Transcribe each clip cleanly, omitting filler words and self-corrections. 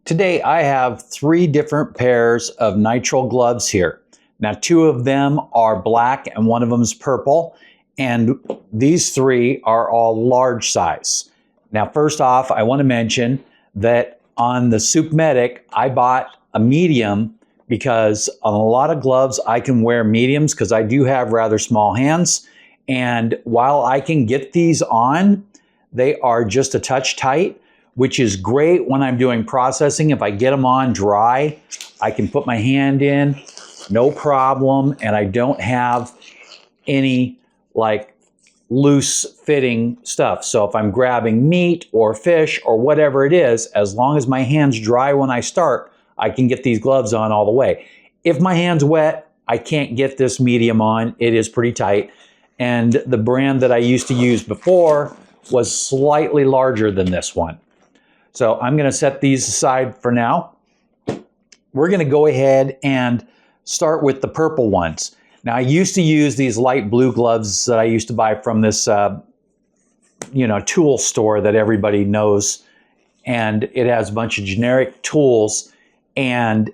Today I have 3 different pairs of nitrile gloves here. Now 2 of them are black and 1 of them is purple, and these 3 are all large size. Now first off, I want to mention that on the Supmetic I bought a medium because on a lot of gloves I can wear mediums because I do have rather small hands, and while I can get these on, they are just a touch tight, which is great when I'm doing processing. If I get them on dry, I can put my hand in, no problem, and I don't have any like loose fitting stuff. So if I'm grabbing meat or fish or whatever it is, as long as my hand's dry when I start, I can get these gloves on all the way. If my hand's wet, I can't get this medium on. It is pretty tight. And the brand that I used to use before was slightly larger than this one. So I'm going to set these aside for now. We're going to go ahead and start with the purple ones. Now I used to use these light blue gloves that I used to buy from this tool store that everybody knows, and it has a bunch of generic tools, and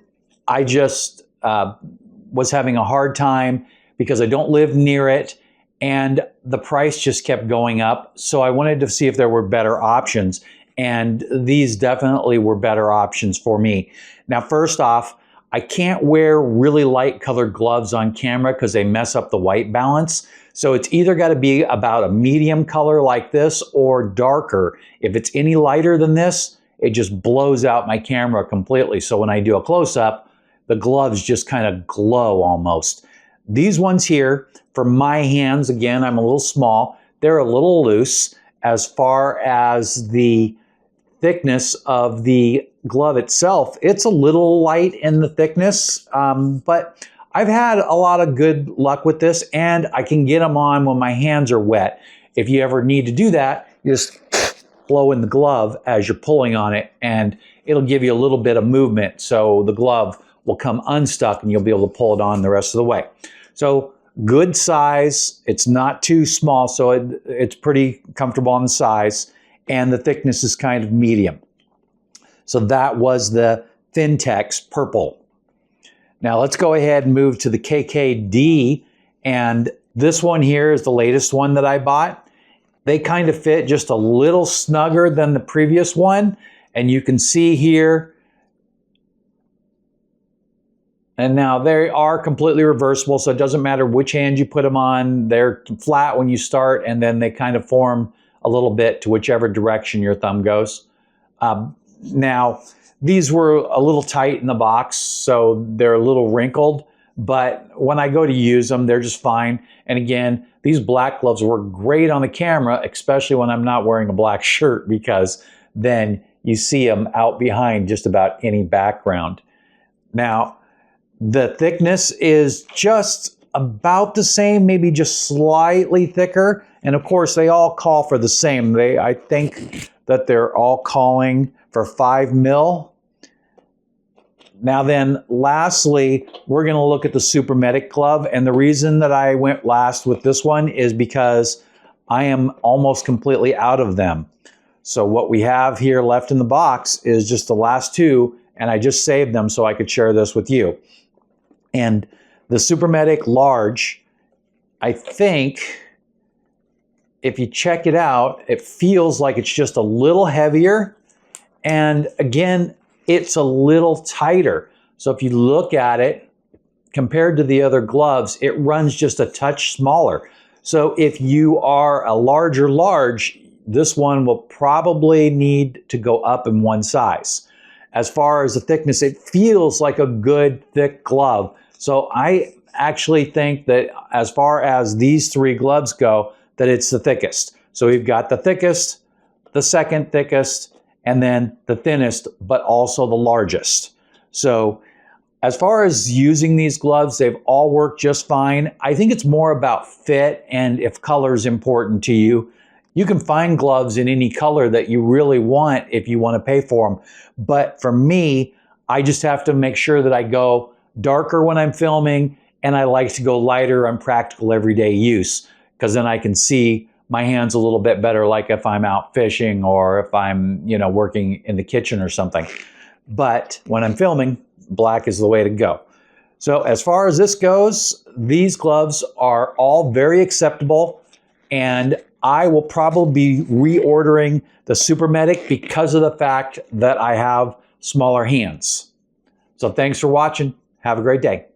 I just was having a hard time because I don't live near it and the price just kept going up. So I wanted to see if there were better options. And these definitely were better options for me. Now, first off, I can't wear really light colored gloves on camera because they mess up the white balance. So it's either got to be about a medium color like this or darker. If it's any lighter than this, it just blows out my camera completely. So when I do a close-up, the gloves just kind of glow almost. These ones here, for my hands, again, I'm a little small, they're a little loose. As far as the thickness of the glove itself, it's a little light in the thickness, but I've had a lot of good luck with this, and I can get them on when my hands are wet. If you ever need to do that, you just blow in the glove as you're pulling on it, and it'll give you a little bit of movement, so the glove will come unstuck and you'll be able to pull it on the rest of the way. So good size, it's not too small, so it's pretty comfortable on the size, and the thickness is kind of medium. So that was the ThinText purple. Now let's go ahead and move to the KKD, and this one here is the latest one that I bought. They kind of fit just a little snugger than the previous one, and you can see here, and now they are completely reversible, so it doesn't matter which hand you put them on. They're flat when you start, and then they kind of form a little bit to whichever direction your thumb goes. Now, these were a little tight in the box, so they're a little wrinkled, but when I go to use them, they're just fine. And again, these black gloves work great on the camera, especially when I'm not wearing a black shirt, because then you see them out behind just about any background. Now, the thickness is just about the same, maybe just slightly thicker. And of course, they all call for the same. I think that they're all calling for 5 mil. Now then, lastly, we're going to look at the Supmetic glove. And the reason that I went last with this one is because I am almost completely out of them. So what we have here left in the box is just the last 2, and I just saved them so I could share this with you. And the Supmetic large, I think, if you check it out, it feels like it's just a little heavier. And again, it's a little tighter. So if you look at it, compared to the other gloves, it runs just a touch smaller. So if you are a larger large, this one will probably need to go up in one size. As far as the thickness, it feels like a good thick glove. So I actually think that as far as these 3 gloves go, that it's the thickest. So we've got the thickest, the second thickest, and then the thinnest, but also the largest. So as far as using these gloves, they've all worked just fine. I think it's more about fit, and if color is important to you. You can find gloves in any color that you really want if you want to pay for them. But for me, I just have to make sure that I go darker when I'm filming, and I like to go lighter on practical everyday use, because then I can see my hands a little bit better, like if I'm out fishing or if I'm, working in the kitchen or something. but when I'm filming, black is the way to go. So as far as this goes, these gloves are all very acceptable, and I will probably be reordering the Super Medic because of the fact that I have smaller hands. So thanks for watching. Have a great day.